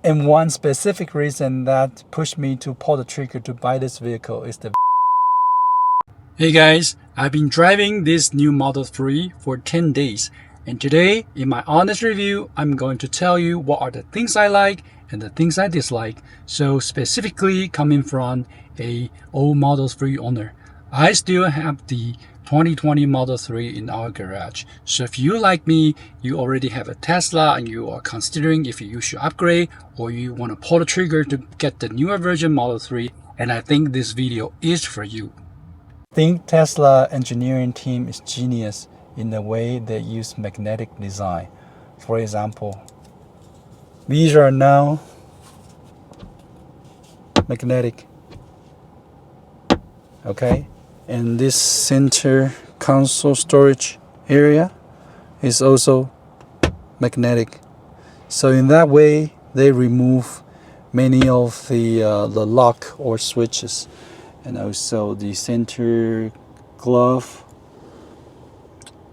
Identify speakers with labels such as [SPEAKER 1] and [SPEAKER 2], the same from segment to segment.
[SPEAKER 1] And one specific reason that pushed me to pull the trigger to buy this vehicle is the... Hey guys, I've been driving this new Model 3 for 10 days. And today, in my honest review, I'm going to tell you what are the things I like and the things I dislike. So specifically coming from a old Model 3 owner. I still have the 2020 Model 3 in our garage. So if you like me, you already have a Tesla and you are considering if you should upgrade or you want to pull the trigger to get the newer version Model 3, and I think this video is for you. I think Tesla engineering team is genius in the way they use magnetic design. For example, these are now magnetic. Okay, and this center console storage area is also magnetic. So in that way, they remove many of the lock or switches, and also the center glove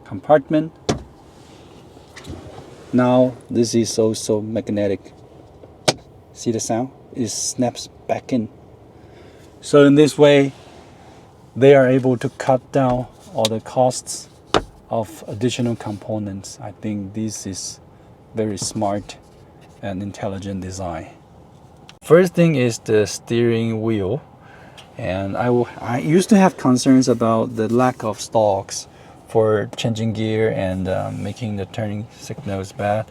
[SPEAKER 1] compartment. Now this is also magnetic. See the sound? It snaps back in. So in this way, they are able to cut down all the costs of additional components. I think this is very smart and intelligent design. First thing is the steering wheel, and I used to have concerns about the lack of stalks for changing gear and making the turning signals bad.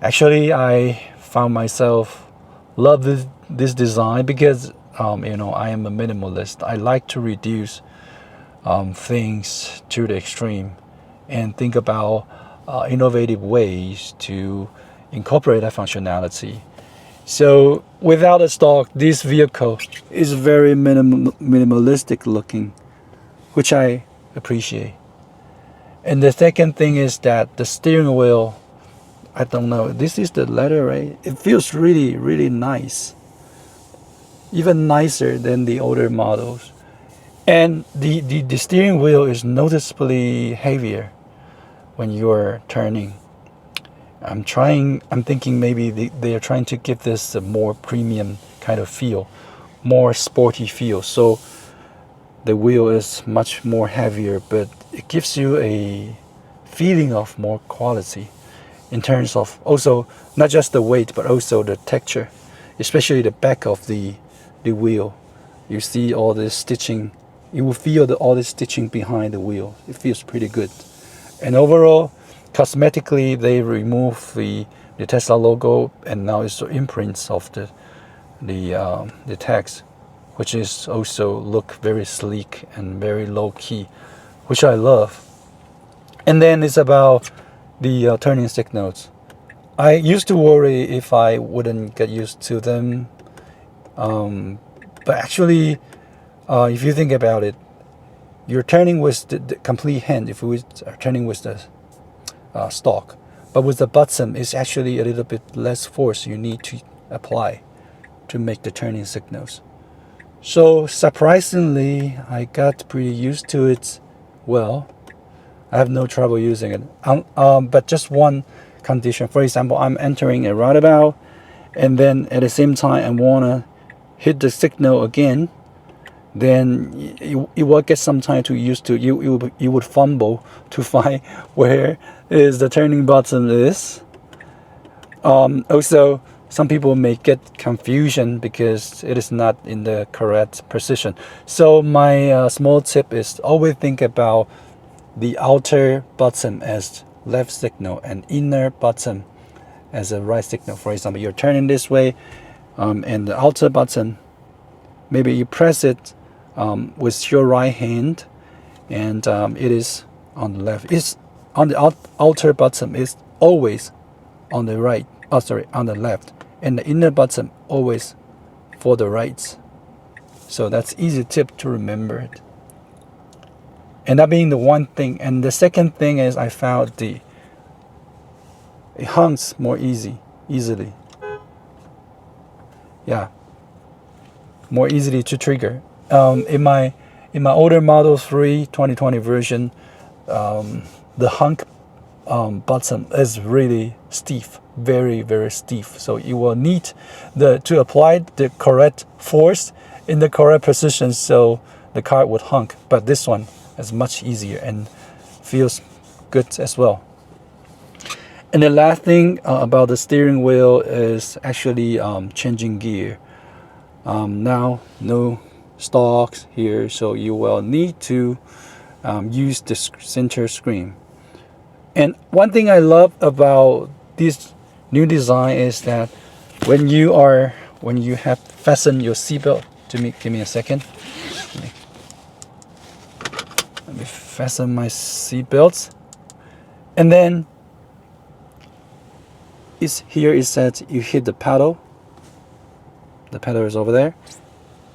[SPEAKER 1] Actually, I found myself love this design because I am a minimalist. I like to reduce things to the extreme and think about innovative ways to incorporate that functionality. So without a stalk, this vehicle is very minimalistic looking, which I appreciate. And the second thing is that the steering wheel, I don't know, this is the leather, right? It feels really, really nice. Even nicer than the older models. And the steering wheel is noticeably heavier when you're turning. I'm thinking maybe they are trying to give this a more premium kind of feel, more sporty feel. So the wheel is much more heavier, but it gives you a feeling of more quality in terms of also not just the weight, but also the texture, especially the back of the wheel. You see all this stitching. You will feel all this stitching behind the wheel. It feels pretty good. And overall, cosmetically, they remove the Tesla logo, and now it's the imprints of the text, which is also look very sleek and very low key, which I love. And then it's about the turning signals. I used to worry if I wouldn't get used to them. But actually, if you think about it, you're turning with the complete hand if we are turning with the stalk. But with the button, it's actually a little bit less force you need to apply to make the turning signals. So surprisingly, I got pretty used to it well. I have no trouble using it. But just one condition. For example, I'm entering a roundabout, and then at the same time I want to hit the signal again, then you will get some time to used to. You would fumble to find where is the turning button is. Also, some people may get confusion because it is not in the correct position. So my small tip is always think about the outer button as left signal and inner button as a right signal. For example, you're turning this way, and the outer button, maybe you press it with your right hand, and it is on the left. It's on the outer button is always on the right. On the left, and the inner button always for the right. So that's easy tip to remember it. And that being the one thing. And the second thing is I found it hunts more easily. Yeah, more easily to trigger. In my older Model 3 2020 version, the hunk bottom is really stiff, very stiff. So you will need to apply the correct force in the correct position so the car would honk. But this one is much easier and feels good as well. And the last thing about the steering wheel is actually changing gear. Now no stalks here, so you will need to use the center screen. And one thing I love about this new design is that when you have fastened your seatbelt, give me a second. Let me fasten my seatbelts, and then here it says you hit the pedal. The pedal is over there,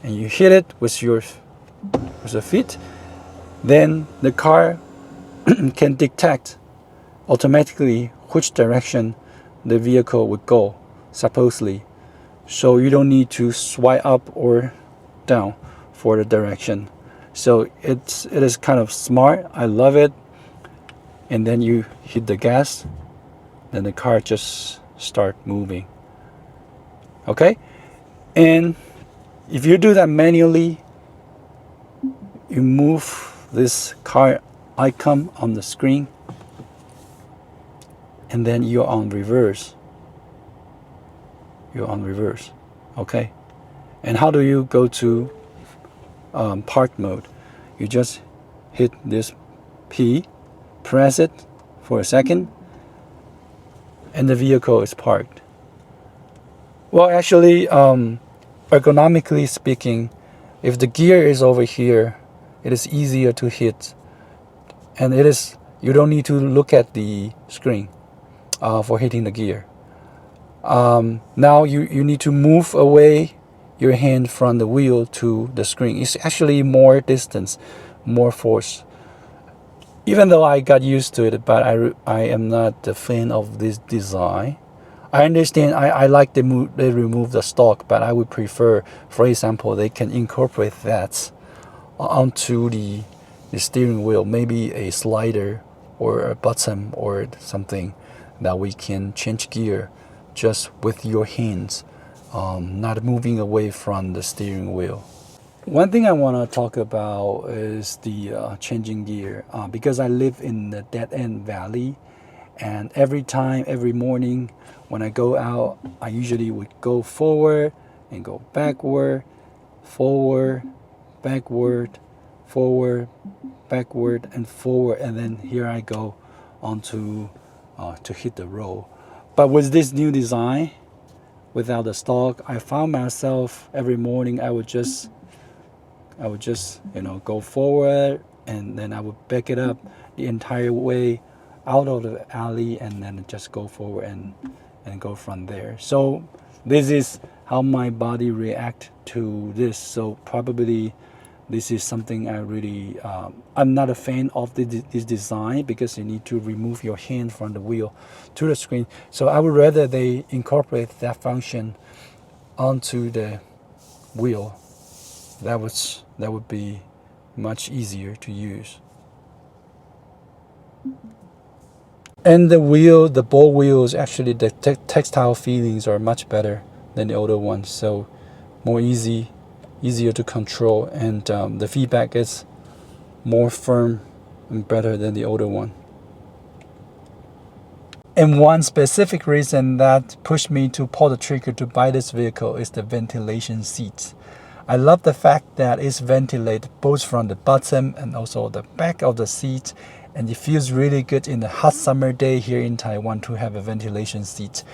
[SPEAKER 1] and you hit it with your feet. Then the car can detect automatically which direction the vehicle would go, supposedly. So you don't need to swipe up or down for the direction. So it is kind of smart. I love it. And then you hit the gas, then the car just start moving. Okay? And if you do that manually, you move this car icon on the screen, and then you're on reverse. Okay? And how do you go to park mode? You just hit this P, press it for a second, and the vehicle is parked. Well, actually, ergonomically speaking, if the gear is over here, it is easier to hit, and you don't need to look at the screen for hitting the gear. Now you need to move away your hand from the wheel to the screen. It's actually more distance, more force. Even though I got used to it, but I am not a fan of this design. I understand I like they remove the stalk, but I would prefer, for example, they can incorporate that onto the steering wheel, maybe a slider or a button or something that we can change gear just with your hands, not moving away from the steering wheel. One thing I want to talk about is the changing gear, because I live in the dead-end valley, and every morning when I go out, I usually would go forward and go backward, forward, backward, forward, backward, and forward, and then here I go onto to hit the road. But with this new design, without the stalk, I found myself every morning I would just go forward, and then I would back it up the entire way out of the alley, and then just go forward and go from there. So this is how my body react to this. So probably this is something I really I'm not a fan of this design, because you need to remove your hand from the wheel to the screen. So I would rather they incorporate that function onto the wheel. That would be much easier to use. And the ball wheels, actually the textile feelings are much better than the older ones, so more easier to control, and the feedback is more firm and better than the older one. And one specific reason that pushed me to pull the trigger to buy this vehicle is the ventilation seats. I love the fact that it's ventilated both from the bottom and also the back of the seat, and it feels really good in the hot summer day here in Taiwan to have a ventilation seat.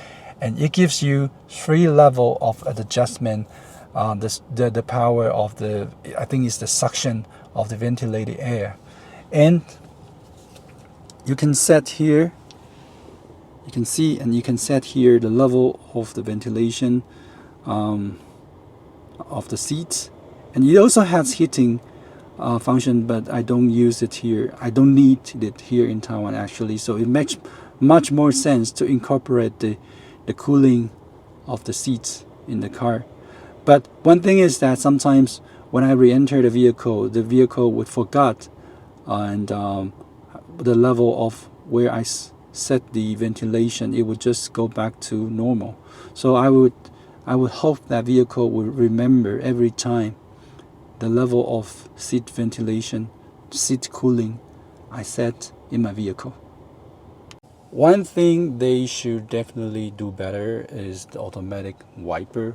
[SPEAKER 1] And it gives you 3 levels of adjustment. The power of I think it's the suction of the ventilated air, and you can set here. You can see, and you can set here the level of the ventilation of the seats, and it also has heating function, but I don't use it here. I don't need it here in Taiwan actually, so it makes much more sense to incorporate the cooling of the seats in the car. But one thing is that sometimes when I re-enter the vehicle would forget and the level of where I set the ventilation, it would just go back to normal. So I would hope that vehicle would remember every time the level of seat ventilation, seat cooling I set in my vehicle. One thing they should definitely do better is the automatic wiper.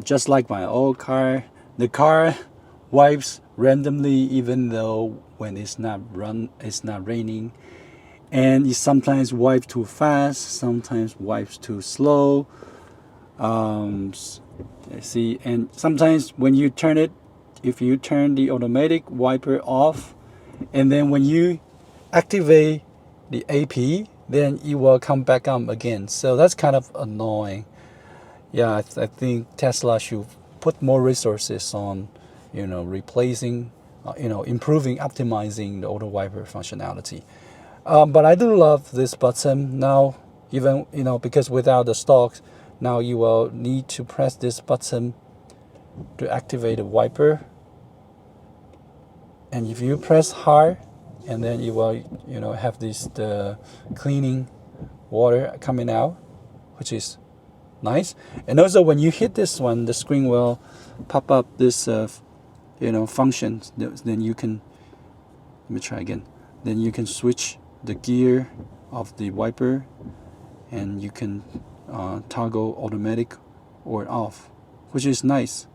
[SPEAKER 1] Just like my old car, the car wipes randomly even though when it's not raining, and it sometimes wipes too fast, sometimes wipes too slow. See, and sometimes when you turn it, if you turn the automatic wiper off, and then when you activate the AP, then it will come back on again. So that's kind of annoying. Yeah, I think Tesla should put more resources on, replacing, improving, optimizing the auto wiper functionality. But I do love this button now, even, because without the stocks, now you will need to press this button to activate the wiper. And if you press hard, and then you will, have the cleaning water coming out, which is nice. And also when you hit this one, the screen will pop up this, function. Then you can, let me try again. Then you can switch the gear of the wiper, and you can toggle automatic or off, which is nice.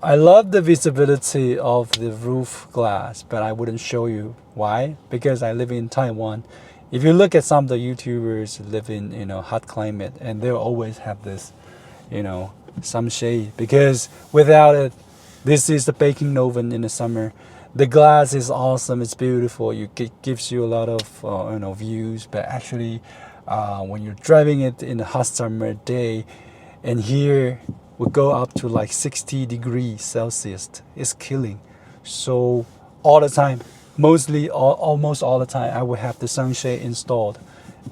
[SPEAKER 1] I love the visibility of the roof glass, but I wouldn't show you. Why? Because I live in Taiwan. If you look at some of the YouTubers live in hot climate, and they'll always have this, some shade, because without it, this is the baking oven in the summer. The glass is awesome. It's beautiful. It gives you a lot of views, but actually, when you're driving it in a hot summer day, and here will go up to like 60 degrees Celsius. It's killing. So all the time, almost all the time, I will have the sunshade installed,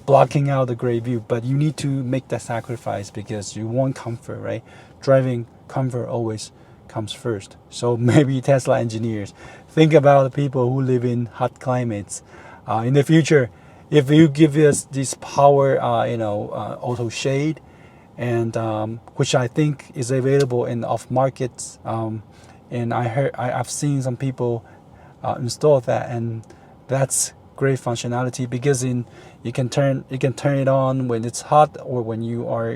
[SPEAKER 1] blocking out the great view. But you need to make that sacrifice because you want comfort, right? Driving comfort always comes first. So maybe Tesla engineers, think about the people who live in hot climates. In the future, if you give us this power, auto shade, and which I think is available in off markets, and I've seen some people install that, and that's great functionality because you can turn it on when it's hot, or when you are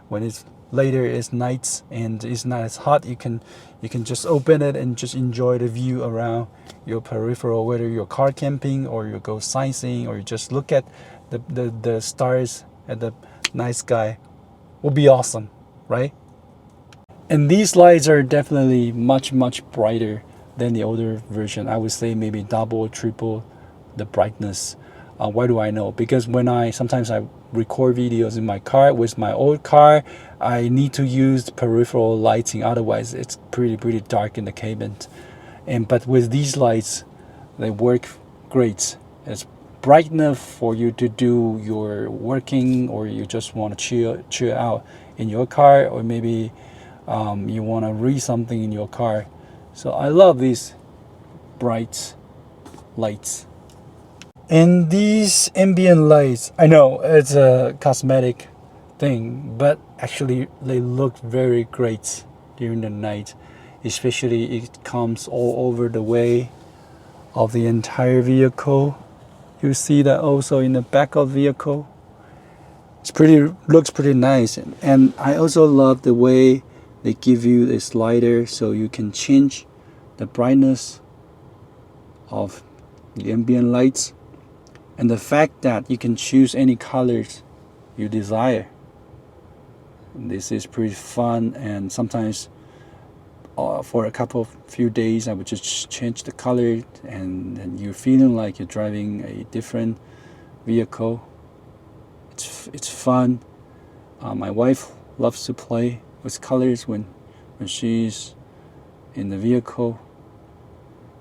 [SPEAKER 1] when it's later, it's nights and it's not as hot. You can just open it and just enjoy the view around your peripheral, whether you're car camping or you go sightseeing or you just look at the stars at the night sky. Will be awesome, right? And these lights are definitely much brighter than the older version. I would say maybe double or triple the brightness. Why do I know? Because sometimes I record videos in my car. With my old car, I need to use peripheral lighting, otherwise it's pretty dark in the cabin. But with these lights, they work great. It's bright enough for you to do your working, or you just want to chill out in your car, or maybe you want to read something in your car. So I love these bright lights. And these ambient lights, I know it's a cosmetic thing, but actually they look very great during the night. Especially it comes all over the way of the entire vehicle. You see that also in the back of the vehicle. Looks pretty nice. And I also love the way they give you a slider so you can change the brightness of the ambient lights. And the fact that you can choose any colors you desire. This is pretty fun, and sometimes for a few days I would just change the color, and you're feeling like you're driving a different vehicle. It's fun. My wife loves to play with colors when she's in the vehicle,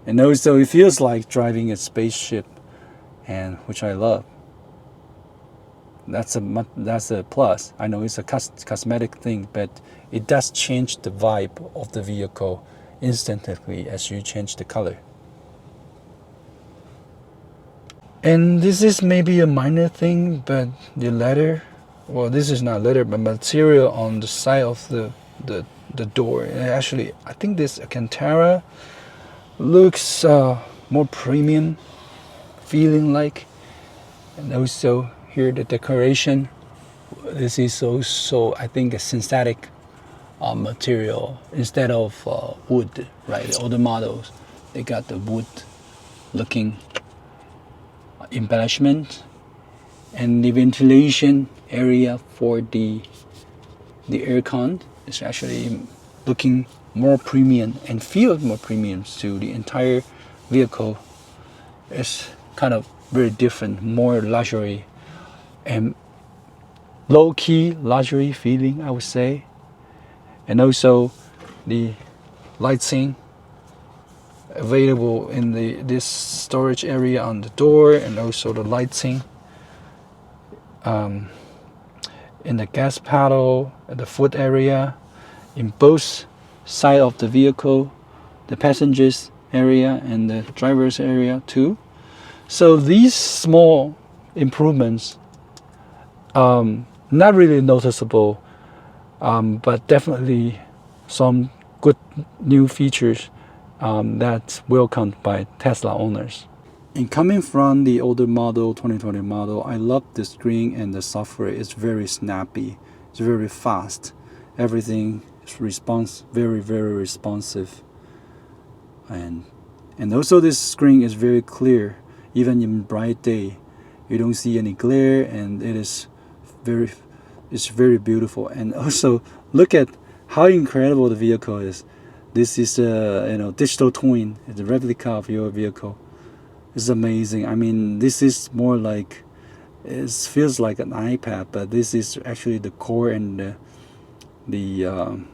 [SPEAKER 1] and also it feels like driving a spaceship, and which I love. That's a plus. I know it's a cosmetic thing, but it does change the vibe of the vehicle instantly as you change the color. And this is maybe a minor thing, but the leather, well, this is not leather, but material on the side of the door. And actually, I think this Alcantara looks more premium feeling like. And also here the decoration, this is also I think a synthetic material instead of wood, right? The older models, they got the wood looking embellishment, and the ventilation area for the aircon is actually looking more premium and feels more premium to the entire vehicle. It's kind of very different, more luxury and low-key luxury feeling, I would say. And also the lighting available in this storage area on the door, and also the lighting in the gas pedal, the foot area, in both sides of the vehicle, the passengers area and the driver's area too. So these small improvements, not really noticeable, but definitely some good new features that's welcomed by Tesla owners. And coming from the older model, 2020 model, I love the screen and the software. It's very snappy. It's very fast. Everything is very, very responsive. And also this screen is very clear. Even in bright day, you don't see any glare, and it's very beautiful. And also look at how incredible the vehicle is. This is a digital twin. It's a replica of your vehicle. It's amazing. I mean, this is more like, it feels like an iPad, but this is actually the core and the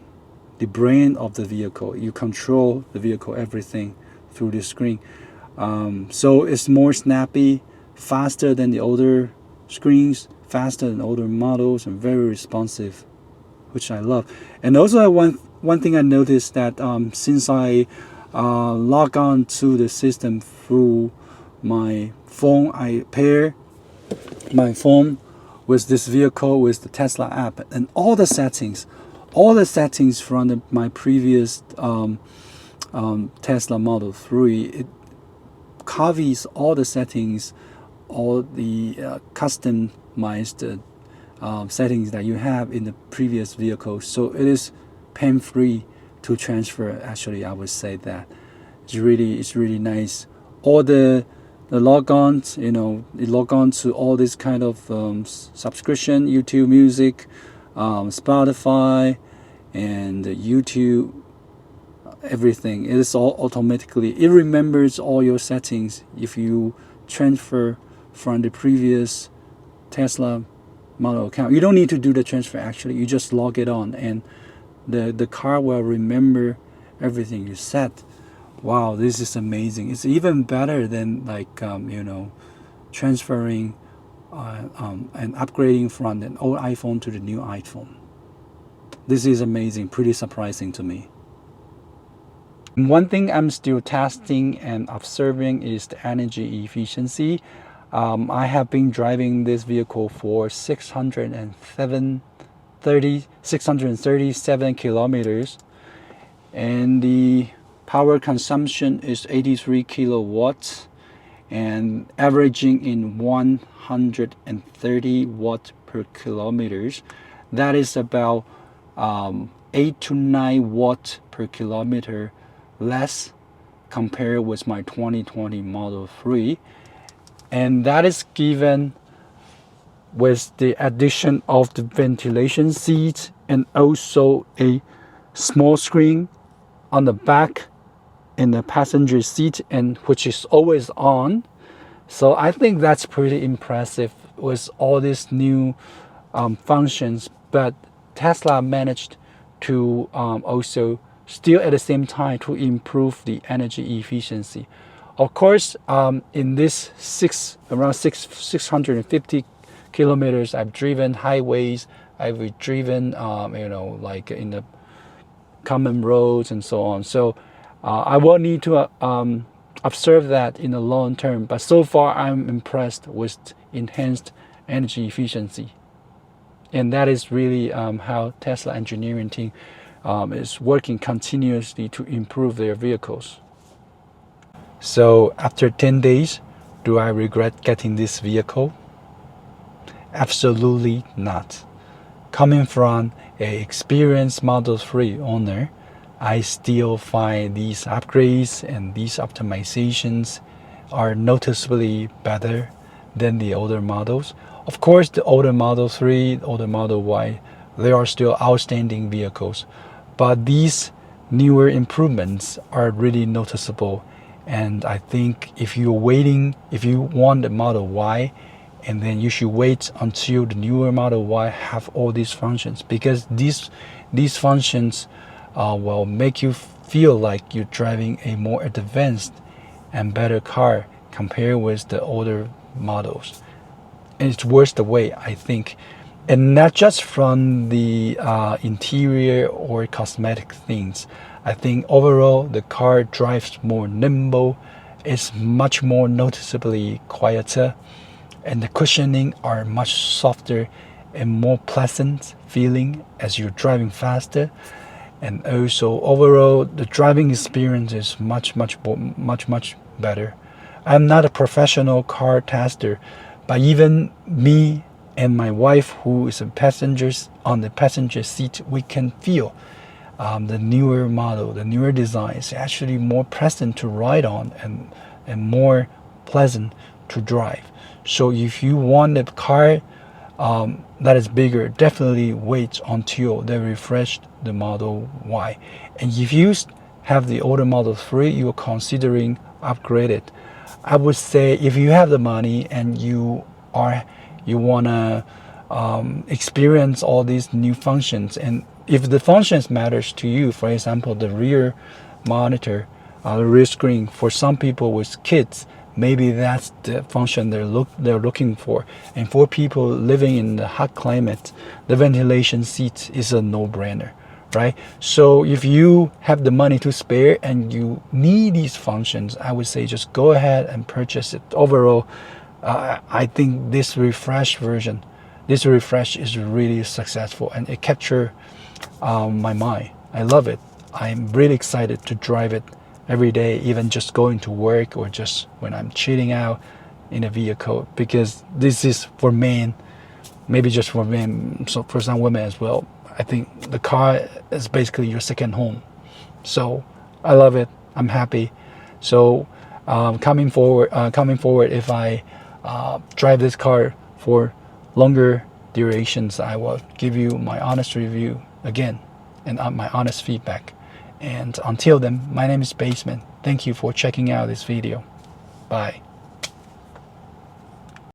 [SPEAKER 1] brain of the vehicle. You control the vehicle, everything through the screen. So it's more snappy, faster than the older screens, faster than older models, and very responsive, which I love. And also one thing I noticed that since I log on to the system through my phone, I pair my phone with this vehicle with the Tesla app, and all the settings from my previous Tesla Model 3, it copies all the settings, all the customized settings that you have in the previous vehicle. So it is pain-free to transfer. Actually, I would say that it's really nice. All the logons, you log on to all this kind of subscription, YouTube Music, Spotify, and YouTube, everything. It is all automatically. It remembers all your settings if you transfer from the previous Tesla model account. You don't need to do the transfer. Actually, you just log it on, and the car will remember everything you set. Wow, this is amazing. It's even better than transferring and upgrading from an old iPhone to the new iPhone. This is amazing, pretty surprising to me. One thing I'm still testing and observing is the energy efficiency. I have been driving this vehicle for 637 kilometers, and the power consumption is 83 kilowatts and averaging in 130 watts per kilometers. That is about 8 to 9 watts per kilometer less compared with my 2020 Model 3. And that is given with the addition of the ventilation seat and also a small screen on the back in the passenger seat, and which is always on. So I think that's pretty impressive with all these new functions. But Tesla managed to also still at the same time to improve the energy efficiency. Of course, in this around 650 kilometers, I've driven highways, I've driven like in the common roads and so on. So I will need to observe that in the long term. But so far, I'm impressed with enhanced energy efficiency. And that is really how Tesla engineering team is working continuously to improve their vehicles. So after 10 days, do I regret getting this vehicle? Absolutely not. Coming from an experienced Model 3 owner, I still find these upgrades and these optimizations are noticeably better than the older models. Of course, the older Model 3, the older Model Y, they are still outstanding vehicles. But these newer improvements are really noticeable. And I think if you want the Model Y, and then you should wait until the newer Model Y have all these functions, because these functions will make you feel like you're driving a more advanced and better car compared with the older models. And it's worth the wait, I think. And not just from the interior or cosmetic things. I think overall the car drives more nimble. It's much more noticeably quieter, and the cushioning are much softer and more pleasant feeling as you're driving faster. And also overall the driving experience is much better. I'm not a professional car tester, but even me and my wife, who is a passengers on the passenger seat, we can feel the newer model, the newer design is actually more pleasant to ride on and more pleasant to drive. So if you want a car that is bigger, definitely wait until they refresh the Model Y. And if you have the older Model 3, you're considering upgraded, I would say if you have the money and you wanna experience all these new functions, and if the functions matters to you, for example, the rear monitor, the rear screen, for some people with kids, maybe that's the function they're looking for. And for people living in the hot climate, the ventilation seat is a no-brainer, right? So if you have the money to spare and you need these functions, I would say just go ahead and purchase it. Overall, I think this refresh is really successful, and it captured my mind. I love it. I'm really excited to drive it every day, even just going to work or just when I'm chilling out in a vehicle, because this is for men, maybe just for men, so for some women as well. I think the car is basically your second home. So I love it. I'm happy. So coming forward, if I drive this car for longer durations, I will give you my honest review again and my honest feedback. And until then, my name is Basement. Thank you for checking out this video. Bye.